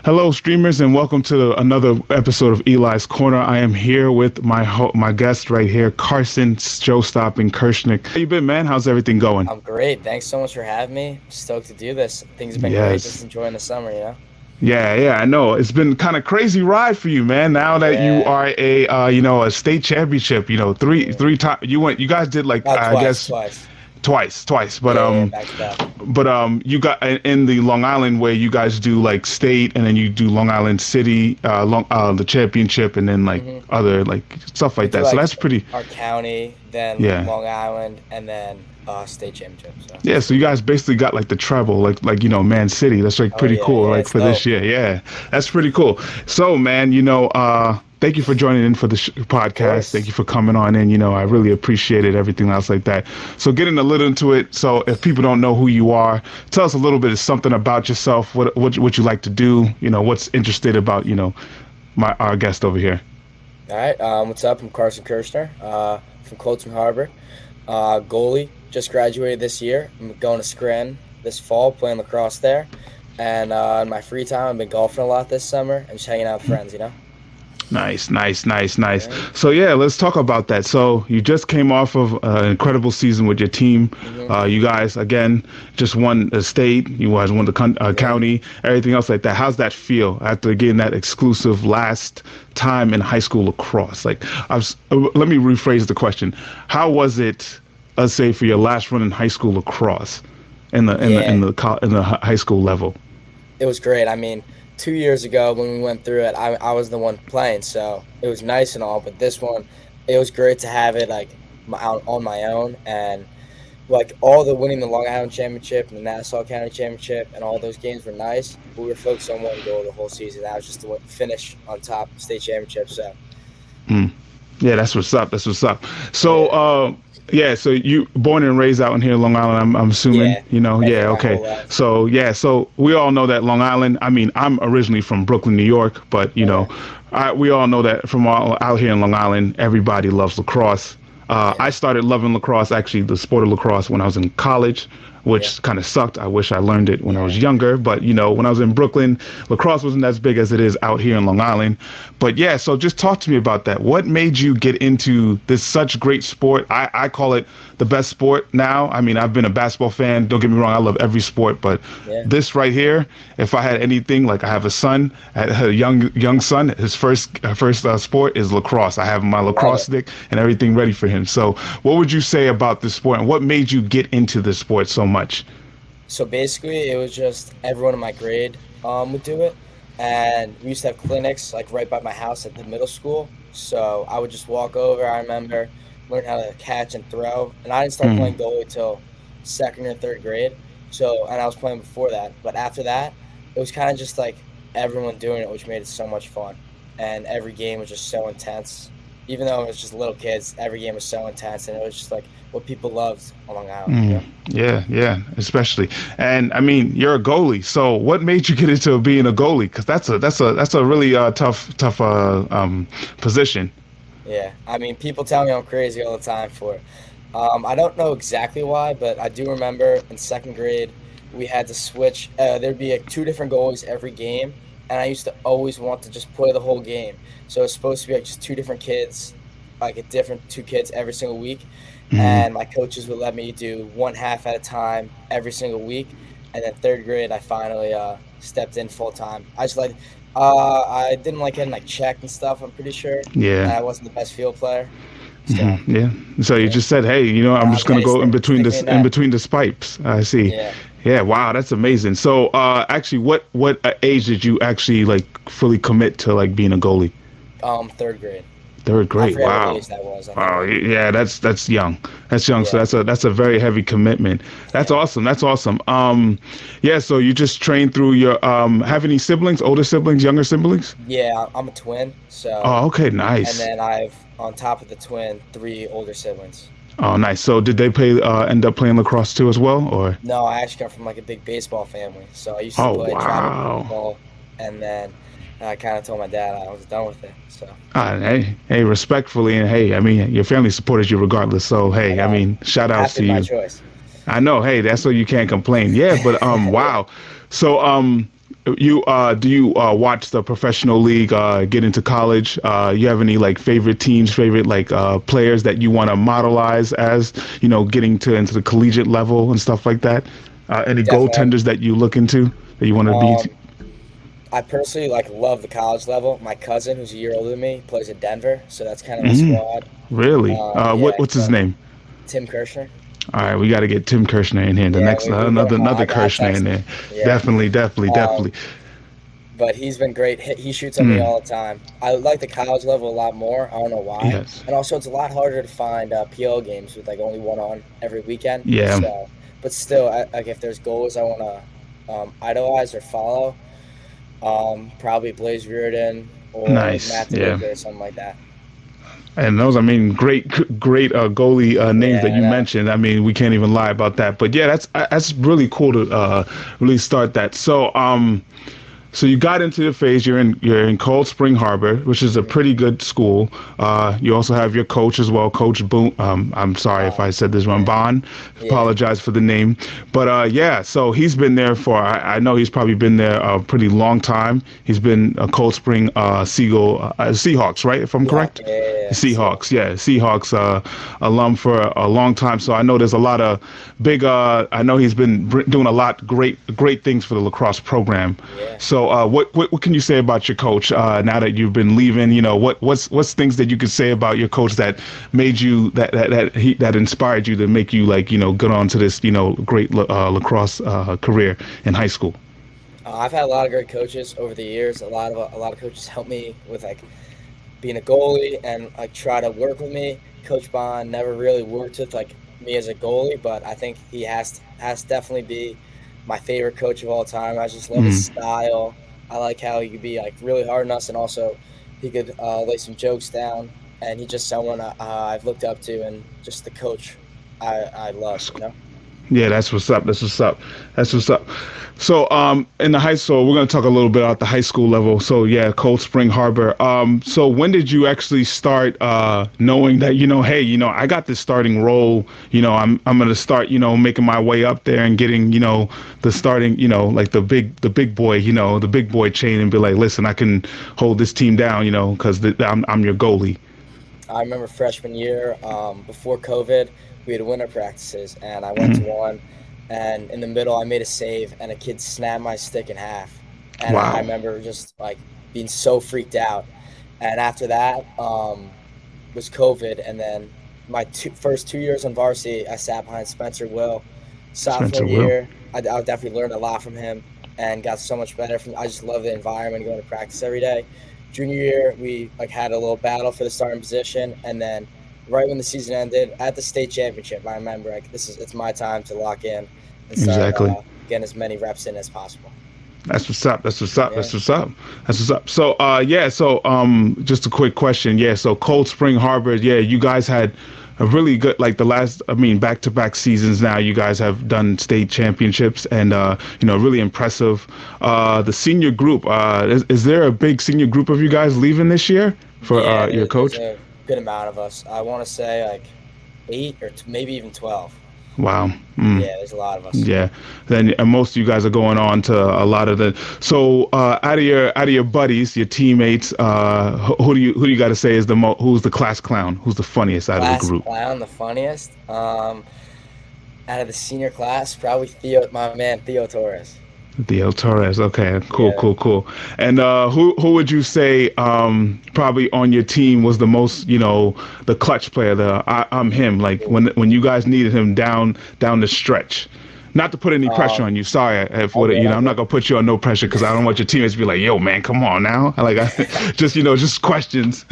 Hello, streamers, and welcome to another episode of Eli's Corner. I am here with my guest right here, Carsen Kirchner. How you been, man? How's everything going? I'm great. Thanks so much for having me. Stoked to do this. Things have been great. Just Yes. enjoying the summer. Yeah, I know. It's been kind of crazy ride for you, man. Now that you Yeah. are a state championship, Yeah. three times. You guys did like, Not I twice, guess twice. twice, but Yeah, back to back. you got in the Long Island where you guys do like state, and then you do Long Island City, the championship, and then like hmm other like stuff We like do that. So like that's pretty. our county, then Yeah. Long Island, and then state championship. So. Yeah, so you guys basically got like the treble, like Man City. That's like Oh pretty yeah, cool, yeah. like It's for this dope. year. Yeah, that's pretty cool. So, man, thank you for joining in for the Of podcast. Thank you course. for coming on in. I really appreciate it, everything else like that. So, getting a little into it. So, if people don't know who you are, tell us a little bit of something about yourself. What you like to do. What's interested about our guest over here. All right. What's up? I'm Carsen Kirchner, from Springs Harbor. Goalie. Just graduated this year. I'm going to Scranton this fall, playing lacrosse there. And in my free time, I've been golfing a lot this summer and just hanging out with friends. Nice. Yeah. So yeah, let's talk about that. So you just came off of an incredible season with your team. hmm You guys again just won the state. You guys won the Yeah. county. Everything else like that. How's that feel after getting that exclusive last time in high school lacrosse? Like, let me rephrase the question. How was it? Let's say for your last run in high school lacrosse, Yeah. in the high school level. It was great. I mean, 2 years ago when we went through it, I was the one playing, so it was nice and all. But this one, it was great to have it like on my own, and like all the winning the Long Island Championship and the Nassau County Championship and all those games were nice. But we were focused on one goal the whole season. That was just to finish on top state championship. So Mm. Yeah, that's what's up. That's what's up. So, yeah, yeah, so you born and raised out in here, Long Island. I'm assuming, yeah, Yeah, definitely my okay. whole life. So yeah, so we all know that Long Island. I mean, I'm originally from Brooklyn, New York, but Okay. we all know that from all out here in Long Island, everybody loves lacrosse. I Yeah, started loving lacrosse, actually, the sport of lacrosse, when I was in college, yeah, which kind of sucked. I wish I learned it when I was yeah. younger. But, when I was in Brooklyn, lacrosse wasn't as big as it is out here in Long Island. But yeah, so just talk to me about that. What made you get into this such great sport? I call it the best sport now. I mean, I've been a basketball fan. Don't get me wrong, I love every sport, but Yeah. this right here, if I had anything, like I have a son, I had a young son, his first sport is lacrosse. I have my Love lacrosse it. stick and everything ready for him. So, what would you say about this sport, and what made you get into this sport so much? So basically, it was just everyone in my grade would do it, and we used to have clinics like right by my house at the middle school. So I would just walk over. I remember learn how to catch and throw, and I didn't start Mm, playing goalie till second or third grade. So and I was playing before that, but after that, it was kind of just like everyone doing it, which made it so much fun, and every game was just so intense. Even though it was just little kids, every game was so intense, and it was just like what people loved on Long Island. mm, yeah, especially. And I mean, you're a goalie. So, what made you get into being a goalie? Because that's a really tough position. Yeah, I mean, people tell me I'm crazy all the time for it. I don't know exactly why, but I do remember in second grade we had to switch. There'd be like two different goalies every game, and I used to always want to just play the whole game. So it's supposed to be like just two different kids, like a different two kids every single week, Mm, and my coaches would let me do one half at a time every single week. And then third grade, I finally stepped in full time. I didn't like getting like checked and stuff. I'm pretty sure, and yeah. I wasn't the best field player. So Yeah. So you yeah, just said, hey, I'm just gonna hey, go stick me in in that. between the spikes. I see. Yeah, Yeah. Wow, that's amazing. So, actually, what age did you actually like fully commit to like being a goalie? third grade. Third I grade. forget what Wow. age that was. I think Wow. like Yeah. That's young. That's young. So yeah, that's a very heavy commitment. That's yeah, awesome. That's awesome. Yeah. So you just train through your have any siblings? Older siblings? Younger siblings? yeah. I'm a twin, so Oh, okay. and Nice. then I've on top of the twin three older siblings. Oh, nice. So did they end up playing lacrosse too as well, or? No, I actually come from like a big baseball family, so I used to Oh, play travel wow. baseball, and then I kind of told my dad I was done with it. So Hey, respectfully, and hey, I mean, your family supported you regardless. So, I hey, I know, mean, shout outs happy to to my you. choice. I know, hey, that's so you can't complain. Yeah, but Yeah, wow. So, You do you watch the professional league? Get into college? You have any like favorite teams, favorite like players that you want to modelize as getting to into the collegiate level and stuff like that? Any Definitely. goaltenders that you look into that you want to be? Um, I personally like love the college level. My cousin, who's a year older than me, plays in Denver, so that's kind of my Mhm. squad. Really? Yeah, What's his so name? Tim Kirchner. All right, we got to get Tim Kirchner in here. The Yeah, next we got. another I Kirchner in text him. there. Yeah. Definitely, definitely, Um, definitely. but he's been great. He shoots at me Mm, all the time. I like the college level a lot more. I don't know why. yes. And also, it's a lot harder to find PO games with like only one on every weekend. Yeah. So, but still, like if there's goals I want to idolize or follow, probably Blaze Reardon or Nice. Matt Yeah. DeLuca or something like that. And those, I mean, great goalie names that Yeah, I you know. mentioned. I mean, we can't even lie about that. But yeah, that's really cool to really start that. So you got into the phase. You're in Cold Spring Harbor, which is a Mhm. pretty good school. You also have your coach as well, Coach Boone. I'm sorry if I Bond. said this wrong. Yeah, Bond. yeah, Apologize for the name, but yeah. So he's been there for. I know he's probably been there a pretty long time. He's been a Cold Spring Seahawks, right? If I'm Seahawk. correct. Yeah, yeah, yeah. Seahawk. Seahawks, yeah, Seahawks alum for a long time. So I know there's a lot of big. I know he's been doing a lot great things for the lacrosse program. Yeah. So what can you say about your coach now that you've been leaving? What's things that you could say about your coach that made you that inspired you to make you like get on to this great lacrosse career in high school. I've had a lot of great coaches over the years. A lot of coaches helped me with like being a goalie and like try to work with me. Coach Bond never really worked with like me as a goalie, but I think he has to definitely be my favorite coach of all time. I just love his Mm, style. I like how he could be like really hard on us, and also he could lay some jokes down. And he's just someone I've looked up to, and just the coach I love. that's You know. Yeah, that's what's up. That's what's up. That's Hmm. what's up. So, in the high school, we're gonna talk a little bit about the high school level. So, yeah, Cold Spring Harbor. So when did you actually start knowing that hey, I got this starting role. I'm gonna start making my way up there and getting the starting like the big boy the big boy chain and be like, listen, I can hold this team down because I'm your goalie. I remember freshman year, before COVID, we had winter practices, and I went to Mhm. one, and in the middle, I made a save, and a kid snapped my stick in half, and I Wow. remember just like being so freaked out. And after that, was COVID, and then my first 2 years on varsity, I sat behind Spencer Will. Sophomore Spencer Will. year, I definitely learned a lot from him and got so much better from. I just love the environment, going to practice every day. Junior year, we like had a little battle for the starting position, and then right when the season ended at the state championship, I remember like it's my time to lock in and start Exactly. getting as many reps in as possible. That's what's up. That's what's up. Yeah. That's what's up. That's what's up. So, yeah. So, just a quick question. Yeah. So, Cold Spring Harbor. Yeah, you guys had a really good, like the last. I mean, back-to-back seasons. Now, you guys have done state championships, and really impressive. The senior group. Is there a big senior group of you guys leaving this year for Yeah, your there's coach? a good amount of us. I want to say like eight or maybe even 12. Wow. Mm. Yeah, there's a lot of us. Yeah, then most of you guys are going on to a lot of the. So out of your buddies, your teammates, who do you got to say is who's the class clown? Who's the funniest out of the Class group? clown, the funniest. Out of the senior class, probably Theo, my man Theo Torres. Theo Torres. Okay, cool, Yeah. cool, cool. And who would you say probably on your team was the most the clutch player? I'm him. Like when you guys needed him down the stretch. Not to put any pressure Um, on you. Sorry if all good, I'm all not gonna put you on no pressure because I don't want your teammates to be like, "Yo, man, come on now." Like, just questions.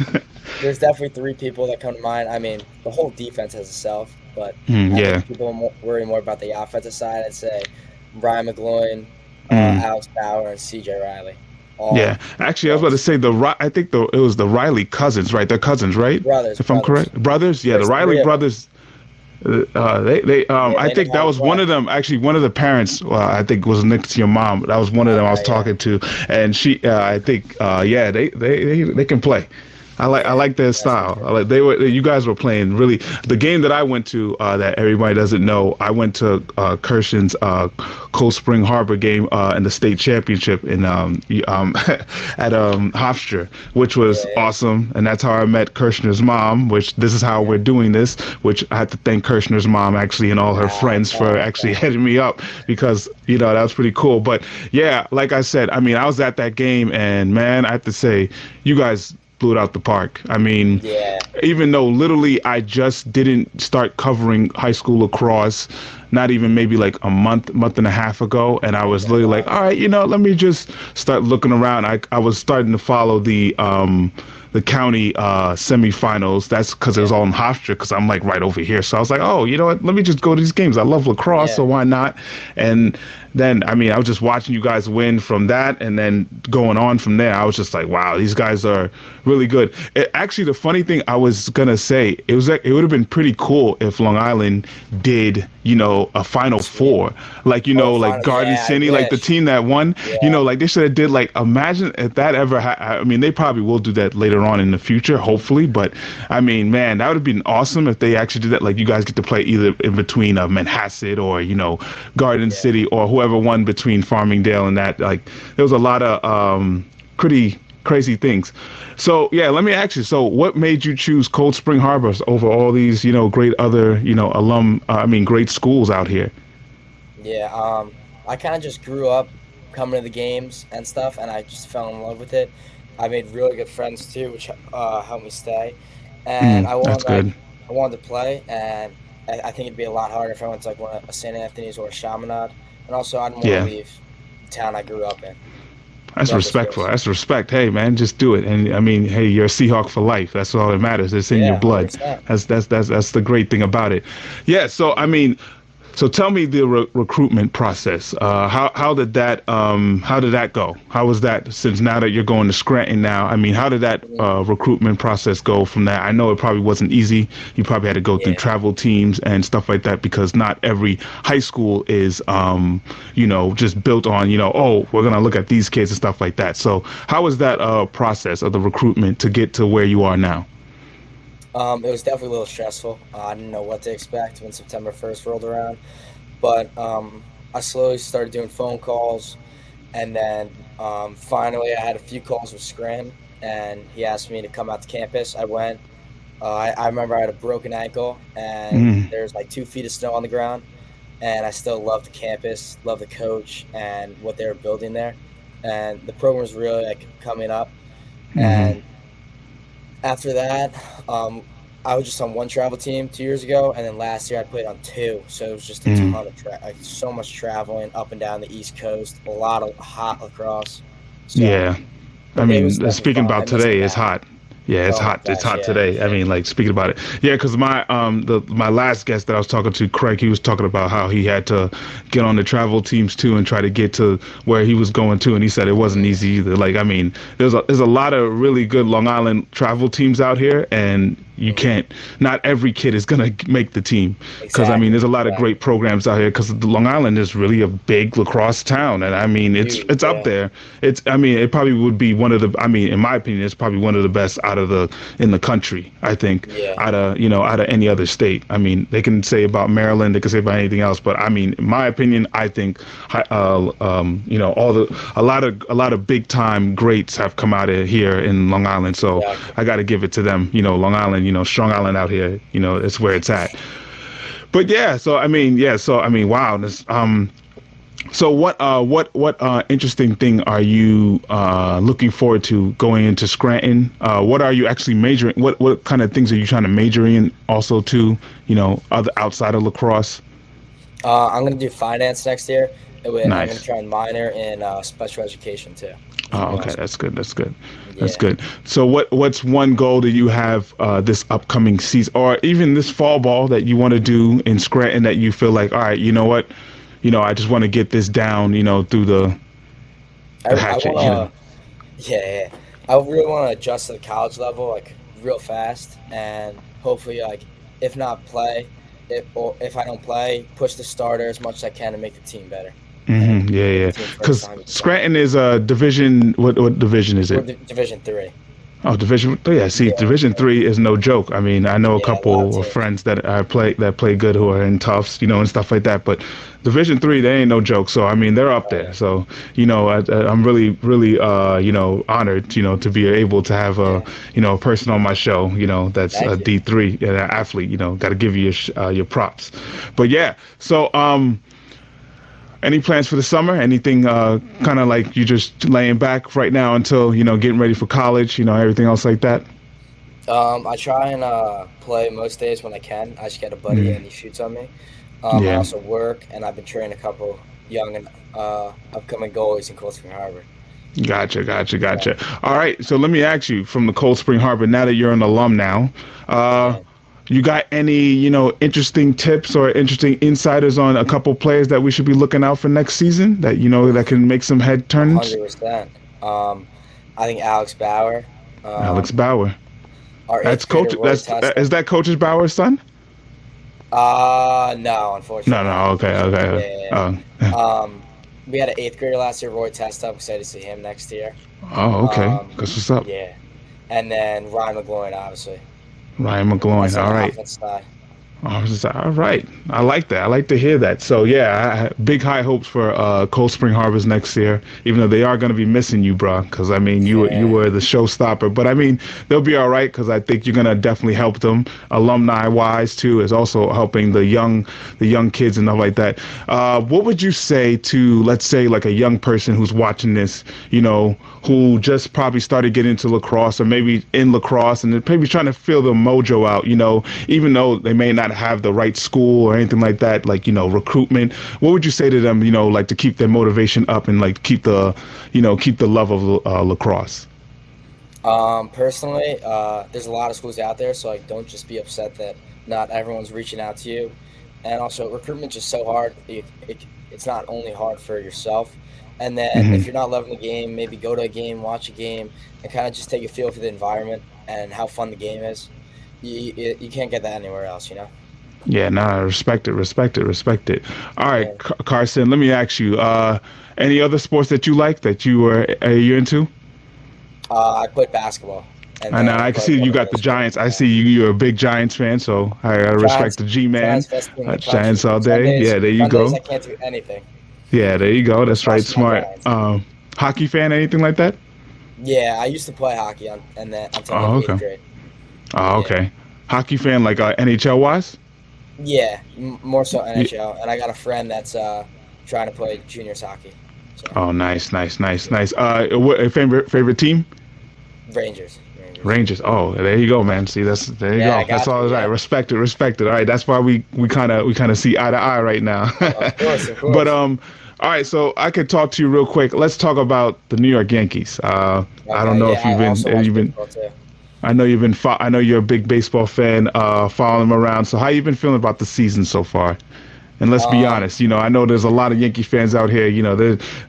there's definitely three people that come to mind. I mean, the whole defense has itself, but I Yeah, think people worry more about the offensive side. I'd say Brian McGloin, mm, Alex Bauer, and CJ Riley. yeah. All Actually, I was about to once say I think it was the Riley cousins, right? They're cousins, right? brothers, If I'm brothers. correct, brothers. Yeah, the There's Riley three of them. brothers. They Yeah, I they know think how that to was one play. of them. Actually, one of the parents. I think was next to your mom. That was one of them I was Yeah. talking to, and she. I think. Yeah, they can play. I Yeah, like their that's for style. sure. I like you guys were playing really the game that I went to that everybody doesn't know. I went to Kirshen's Cold Spring Harbor game in the state championship in at Hofstra, which was Yeah, awesome, and that's how I met Kirshner's mom. Which this is how yeah. we're doing this. Which I have to thank Kirshner's mom actually and all her friends for Nice, actually nice. heading me up because that was pretty cool. But yeah, like I said, I mean I was at that game and man, I have to say you guys blew it out the park. I mean, Yeah, even though literally I just didn't start covering high school lacrosse, not even maybe like a month and a half ago, and I was literally like, wow. all right, let me just start looking around. I was starting to follow the county semifinals. That's because it was Yeah, all in Hofstra because I'm like right over here. So I was like, oh, you know what? Let me just go to these games. I love lacrosse, so yeah, why not? And then I mean, I was just watching you guys win from that, and then going on from there. I was just like, wow, these guys are really good. Actually, the funny thing I was gonna say, it would have been pretty cool if Long Island did a Final sweet. Four, like Oh, like final. Garden Yeah, I City, like the wish. team that won. Yeah, Like they should have did like imagine if that ever. I mean, they probably will do that later on in the future, hopefully. But I mean, man, that would have been awesome if they actually did that. Like you guys get to play either in between Manhasset or Garden yeah. City or whoever won between Farmingdale and that. Like there was a lot of pretty crazy things. So yeah, let me ask you. So what made you choose Cold Spring Harbors over all these great other great schools out here? Yeah, I kind of just grew up coming to the games and stuff, and I just fell in love with it. I made really good friends too, which helped me stay. And That's good. I wanted to play, and I think it'd be a lot harder if I went to like a St. Anthony's or a Chaminade. And also, I didn't want to Yeah. leave the town I grew up in. That's Love this respectful. place. That's respect. Hey, man, just do it. And I mean, hey, you're a Seahawk for life. That's all that matters. It's in your Yeah, blood. 100%. That's the great thing about it. Yeah. So I mean, so tell me the recruitment process. How did that go? How was that? Since now that you're going to Scranton now, I mean, how did that Mhm. recruitment process go from that? I know it probably wasn't easy. You probably had to go through Yeah. travel teams and stuff like that because not every high school is just built on oh, we're gonna look at these kids and stuff like that. So how was that process of the recruitment to get to where you are now? It was definitely a little stressful. I didn't know what to expect when September 1st rolled around, but I slowly started doing phone calls, and then finally I had a few calls with Scranton, and he asked me to come out to campus. I went. I remember I had a broken ankle, and Mm, there's like 2 feet of snow on the ground, and I still love the campus, love the coach, and what they were building there, and the program was really like coming up. mm-hmm. And after that, I was just on one travel team 2 years ago, and then last year I played on two. So it was just a Mm. ton of like so much traveling up and down the East Coast, a lot of hot lacrosse. So, Yeah. I but it was mean, definitely speaking fun. I about miss it today, it's now. hot. Yeah, it's Oh my hot. It's gosh, hot yeah, today. I mean, like speaking about it. Yeah, because my last guest that I was talking to, Craig, he was talking about how he had to get on the travel teams too and try to get to where he was going to, and he said it wasn't hmm easy either. Like, I mean, there's a lot of really good Long Island travel teams out here, and you hmm can't. Not every kid is gonna make the team because I mean, exactly, there's a lot of great exactly. programs out here because Long Island is really a big lacrosse town, and I mean, Huge, it's up yeah, there. I mean, it probably would be one of the. I mean, in my opinion, it's probably one of the best out of in the country. I think yeah, out of any other state. I mean, they can say about Maryland, they can say about anything else, but I mean, in my opinion, I think a lot of big time greats have come out of here in Long Island. So exactly. I got to give it to them. Long Island, Strong Island out here. It's where it's at. But yeah, so I mean, wow. So what interesting thing are you looking forward to going into Scranton? What are you actually majoring? What kind of things are you trying to major in also too? Other outside of lacrosse. I'm gonna do finance next year, and I'm gonna Nice. try and minor in special education too, which would Oh, be okay, awesome. that's good. That's good. That's Yeah. good. So what's one goal that you have this upcoming season, or even this fall ball that you want to do in Scranton that you feel like, all right, you know what, I just want to get this down, through the I hatchet, wanna, yeah, yeah. I really want to adjust to the college level like real fast, and hopefully like if not play, if I don't play, push the starter as much as I can to make the team better and Yeah, make the yeah. team further Because behind the summer. Scranton is a division. What division is We're it? Division 3. Oh, Division. Yeah, see, Yeah, Division 3 is no joke. I mean, I know a yeah, a lot of couple of teams. friends that play good who are in Tufts, and stuff like that. But Division 3, they ain't no joke. So I mean, they're up Oh there. yeah, So I'm really, really, honored, to be able to have yeah. a person on my show, that's a Thank you. D3, an athlete. Got to give you your props. But yeah, so any plans for the summer? Anything kind of like you just laying back right now until getting ready for college? Everything else like that. I try and play most days when I can. I just get a buddy Mm, and he shoots on me. I yeah. also work and I've been training a couple young and upcoming goalies in Cold Spring Harbor. Gotcha, gotcha, Yeah, gotcha. All right, so let me ask you from the Cold Spring Harbor, now that you're an alum now, uh, yeah. you got any, interesting tips or interesting insiders on a couple players that we should be looking out for next season that, that can make some head turns? 100%. I think Alex Bauer, Alex um, Bauer. our That's eighth grader coach. Roy Is Testa. that Coach's Bauer's son? No, No, unfortunately no. not. Okay, Yeah, okay. yeah, Oh, yeah. We had an eighth grader last year, Roy Testa. I'm excited to see him next year. oh, okay. Um, That's what's up. yeah, and then Ryan McGloin, obviously. Ryan McGloin. That's on All the right. offense side. I was just, all right. I like that. I like to hear that. So yeah, big high hopes for Cold Spring Harbors next year. Even though they are going to be missing you, bro. Because I mean, you Yeah, were the showstopper. But I mean, they'll be all right because I think you're going to definitely help them, alumni wise too. Is also helping the young kids and stuff like that. What would you say to, let's say, like a young person who's watching this, who just probably started getting into lacrosse or maybe in lacrosse and they're maybe trying to feel the mojo out, even though they may not have the right school or anything like that, like, recruitment. What would you say to them, like to keep their motivation up and like keep the love of lacrosse? Personally, there's a lot of schools out there, so like don't just be upset that not everyone's reaching out to you. And also, recruitment's just so hard. It's not only hard for yourself, and then if Hmm. you're not loving the game, maybe go to a game, watch a game, and kind of just take a feel for the environment and how fun the game is. You can't get that anywhere else, you know. Yeah, nah, respect it, respect it, respect it. All right, Yeah. Carson, let me ask you, any other sports that you like that you into? I played basketball, and And then I I can played see you one got other the sport. Giants. I see you're a big Giants fan, so I respect Giants, the G-man. Giants best team in the Giants country. all day. Sundays, Yeah, there you Sundays go. I can't do anything. Yeah, there you go. That's Just right. watching my Smart. Giants. Hockey fan, anything like that? Yeah, I used to play hockey and then until like Oh, eighth okay. grade. Oh, Yeah, okay. Hockey fan, like NHL wise? yeah, more so Yeah. NHL. And I got a friend that's trying to play juniors hockey. So Oh, nice, nice, nice, yeah, nice. What favorite team? Rangers, Rangers. Rangers. Oh, there you go, man. See, there you Yeah, I go. That's got all you. right. Yeah, Respect it, respect it. All right, that's why we kind of see eye to eye right now. of course, of But course. all right. So I could talk to you real quick. Let's talk about the New York Yankees. I don't Okay, know yeah, if I also watch you've been. baseball too. I know you've been. I know you're a big baseball fan. Following them around. So how you been feeling about the season so far? And let's be Um, honest, I know there's a lot of Yankee fans out here,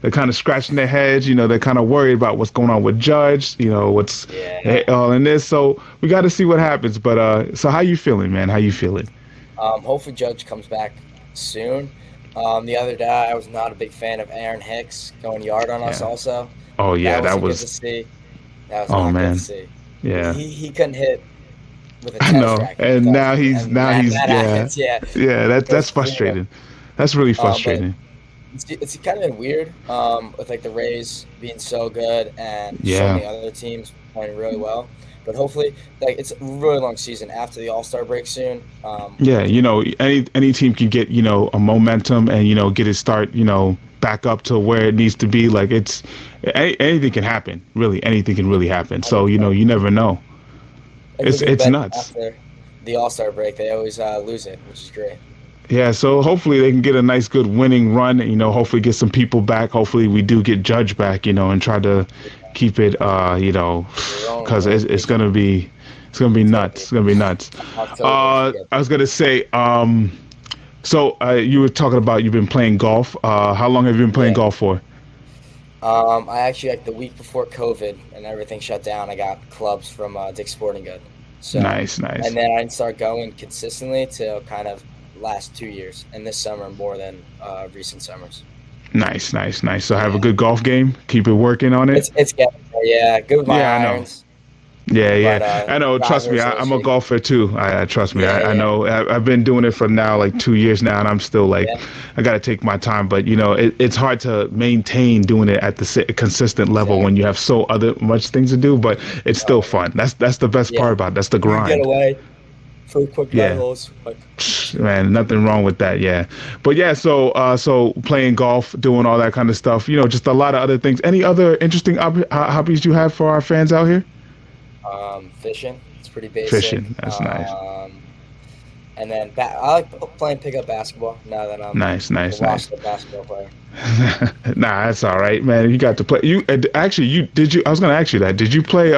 they're kind of scratching their heads, they're kind of worried about what's going on with Judge, what's yeah. all in this. So we got to see what happens. But so how you feeling, man? How you feeling? Hopefully Judge comes back soon. The other day I was not a big fan of Aaron Hicks going yard on us. Yeah. Also, Oh that yeah, that wasn't good to was. see. That was Oh not good to man. see. Yeah. He couldn't hit with a I tennis know. racket And because now he's and now that he's that yeah. happens. Yeah, Yeah, that's goes 0. frustrating. That's really But frustrating. it's kind of been weird with like the Rays being so good and so Yeah. many other teams playing really well. But hopefully, like it's a really long season after the All Star break soon. Yeah, any team can get, a momentum and, get it start, back up to where it needs to be. Like anything can happen. Really, anything can really happen. So, 100%. you never know. Like It's look at the it's Mets nuts. after the All Star break, they always lose it, which is great. Yeah, so hopefully they can get a nice good winning run, hopefully get some people back. Hopefully we do get Judge back, and try to keep it You're rolling cuz with it. it's going to be It's gonna nuts. be It's going to be nuts. October. Should get I was going to say so you were talking about you've been playing golf. How long have you been playing yeah. golf for? I actually like the week before COVID and everything shut down. I got clubs from Dick's Sporting Good. So, Nice, nice. and then I didn't start going consistently till kind of last 2 years, and this summer more than recent summers. Nice, nice, nice. So have a Yeah, good golf game. Keep it working on it. it's getting there. Yeah, good with my Yeah, I know. irons. Yeah, But yeah. I know. Trust me, drivers I'm a illustrated. golfer too. Trust me. Yeah, I yeah, know. I've been doing it for now like 2 years now, and I'm still like, yeah, I got to take my time. But it's hard to maintain doing it at the consistent level when you exactly. have so other much things to do. But it's still Oh yeah, fun. That's the best part yeah. about it. That's the You can get grind. away for quick Yeah. medals. Like, Man, nothing wrong with that. Yeah. But yeah, so playing golf, doing all that kind of stuff. Just a lot of other things. Any other interesting hobbies you have for our fans out here? fishing. It's pretty basic. Fishing. That's nice. And then I like playing pickup basketball now that I'm Nice, a nice, nice. washed up basketball player. Nah, that's all right, man. You got to play. Actually, you did you? I was gonna ask you that. Did you play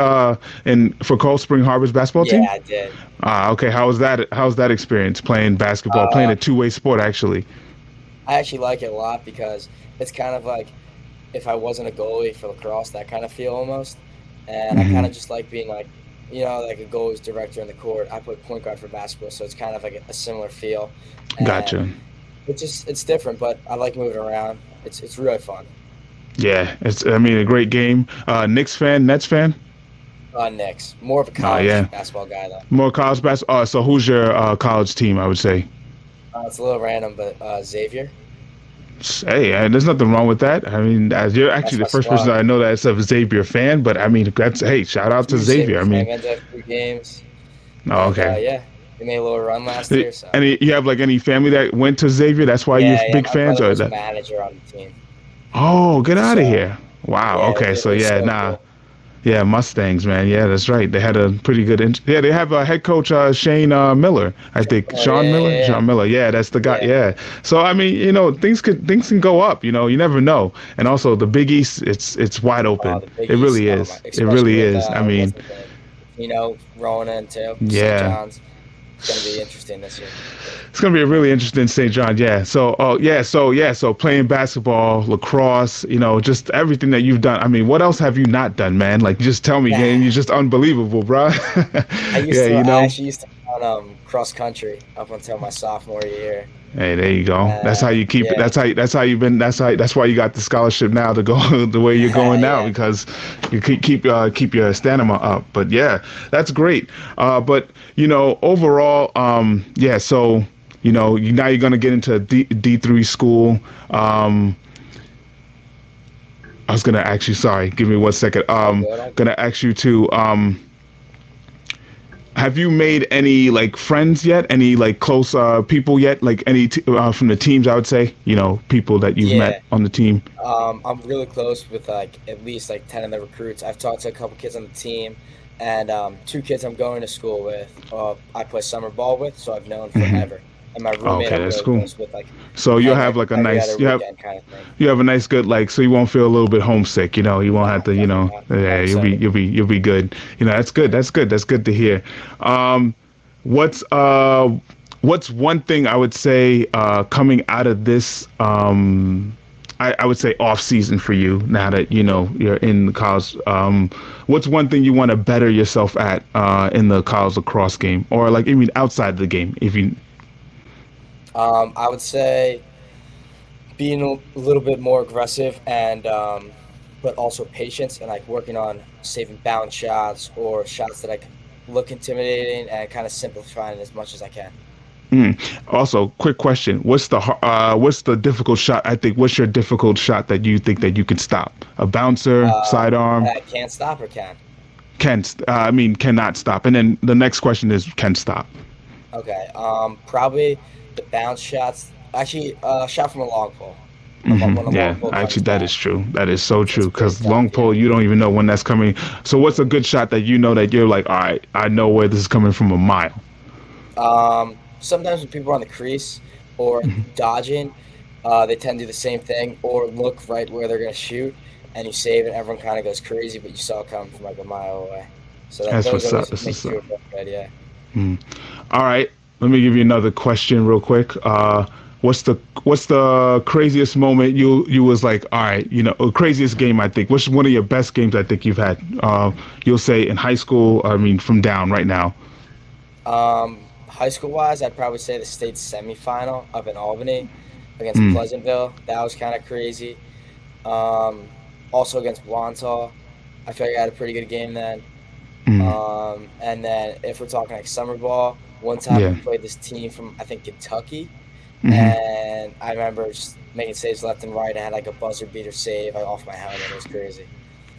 in for Cold Spring Harbor's basketball Yeah, team? I did. Okay. How was that? How's that experience playing basketball, playing Uh, a two-way sport actually? I actually like it a lot because it's kind of like if I wasn't a goalie for lacrosse, that kind of feel almost. And I kind Hmm. of just like being like, like a goalie's director in the court. I play point guard for basketball, so it's kind of like a similar feel. And Gotcha. it's different, but I like moving around. It's really fun. Yeah, it's I mean a great game. Knicks fan, Nets fan. Knicks, more of a Oh college yeah, basketball guy though. more college basketball. So who's your college team? I would say. It's a little random, but Xavier, Hey, there's nothing wrong with that. I mean, as you're that's actually the my first person squad. I know that's a Xavier fan, but I mean, that's hey, shout out to Huge Xavier. Xavier I fan. mean, Went to 3 games, oh, and okay. yeah, they made a little run last year. So Any you have like any family that went to Xavier? That's why you're yeah, yeah. big My fans, brother or was a that? manager on the team, Oh, get out of so here! Wow. yeah, Okay. it So was yeah, so nah. cool. Yeah, Mustangs, man. Yeah, that's right. They had a pretty good. Yeah, they have a head coach, Shane Miller. I think Oh yeah, Sean yeah, Miller. yeah, Sean Miller. Yeah, that's the guy. yeah. Yeah. So I mean, things can go up. You never know. And also the Big East, it's wide open. The Big It East. really Oh my, is. It especially really with is. I what's mean, the name, rolling in too. St. yeah. John's. It's gonna be interesting this year. It's gonna be a really interesting St. John, yeah. So, oh yeah, so playing basketball, lacrosse, just everything that you've done. I mean, what else have you not done, man? Like, just tell me, man. You're just unbelievable, bro. Yeah, I actually used to run cross country up until my sophomore year. Hey, there you go. That's how you keep it. Yeah, That's how you've been. That's why you got the scholarship now to go the way you're going now yeah. because you keep your stamina up. But yeah, that's great. But overall, yeah. So now you're gonna get into D3 school. I was gonna ask you. Sorry, give me 1 second. All good. All Gonna good. ask you to have you made any like friends yet? Any like close people yet? Like any from the teams? I would say people that you've met Yeah. on the team. I'm really close with like at least like 10 of the recruits. I've talked to a couple kids on the team, and 2 kids I'm going to school with. I play summer ball with, so I've known Hmm. forever. And my roommate Okay, I'm that's really cool. close with, like So you'll hang have like a every nice other weekend kind of thing. you have a nice good like so you won't feel a little bit homesick. You won't have Nah, to definitely not. yeah I'm excited. you'll be good. That's good. That's good to hear. Um, what's one thing I would say coming out of this I would say off season for you now that you're in college. What's one thing you want to better yourself at in the college lacrosse game, or like even outside the game, if you. I would say being a little bit more aggressive and but also patience and like working on saving bounce shots or shots that I can look intimidating and kind of simplifying it as much as I can. Also, quick question: what's the difficult shot? I think what's your difficult shot that you think that you can stop? A bouncer, sidearm, That I can't stop or can. I mean cannot stop. And then the next question is can stop. Okay. Probably the bounce shots. Actually, shot from a long pole. When a long Yeah, pole comes actually, that is back, true. That is so it's true. pretty Because tough. long Yeah. pole, you don't even know when that's coming. So, what's a good shot that you know that you're like, all right, I know where this is coming from a mile. Sometimes when people are on the crease or dodging, they tend to do the same thing or look right where they're going to shoot, and you save it. Everyone kind of goes crazy, but you saw it coming from like a mile away. So That's those what's up. always That's make what's you up. feel good. Yeah. All right, let me give you another question real quick. What's the craziest moment you was like, all right, or craziest game I think. What's one of your best games I think you've had? You'll say in high school. I mean, from down right now. High school wise, I'd probably say the state semifinal up in Albany against Mm, Pleasantville. That was kind of crazy. Also against Wantagh, I feel like I had a pretty good game then. And then if we're talking like summer ball, one time we Yeah. played this team from I think Kentucky, Hmm. and I remember just making saves left and right. I had like a buzzer beater save like, off my helmet. It was crazy.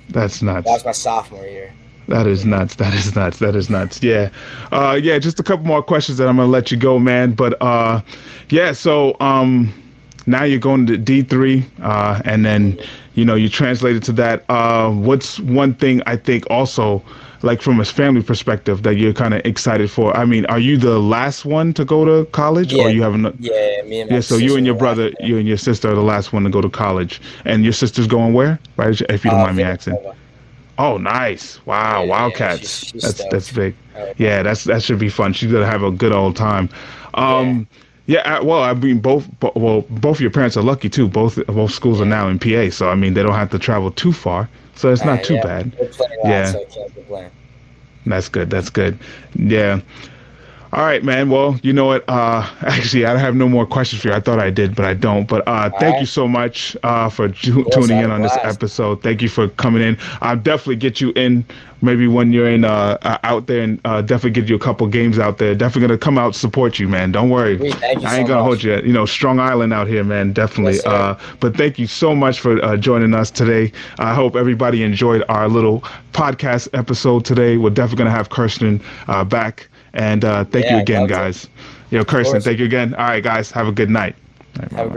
That's That nuts. was my sophomore year. That is Yeah. nuts. That is nuts. That is nuts. Yeah. Yeah, just a couple more questions that I'm gonna let you go, man. But yeah, so now you're going to D3, and then Mhm. you translated to that. What's one thing I think also, like from a family perspective, that you're kind of excited for? I mean, are you the last one to go to college, or Yeah, you have another? yeah. Me and Yeah, my so you sister and were your last. brother, you and your sister are the last one to go to college, and your sister's going where? Right, if you don't mind me asking. Villanova. Oh, nice! Wow, Yeah. She's Wildcats. she's That's stoked. big. Oh, yeah. Yeah, that should be fun. She's gonna have a good old time. Yeah. Yeah. Well, I mean, both of your parents are lucky too. Both schools are Yeah. now in PA, so I mean, they don't have to travel too far, so it's not too Yeah. bad. We're playing a lot, Yeah, so I can't complain. that's good. That's good. Yeah. All right, man. Well, you know what? Actually, I have no more questions for you. I thought I did, but I don't. But All thank you right. so much for Of course, I tuning had in a on this blast. episode. Thank you for coming in. I'll definitely get you in. Maybe when you're in out there, and definitely get you a couple games out there. Definitely gonna come out support you, man. Don't worry. Sweet. Thank you I ain't so gonna hold much. you. Strong Island out here, man. Definitely. Yes, sir. But thank you so much for joining us today. I hope everybody enjoyed our little podcast episode today. We're definitely gonna have Kirsten back. And thank you Yeah, I'd again, love to. guys. Yo, Of Kirsten, course. thank you again. All right, guys, have a good night. All right, Have a bye-bye. great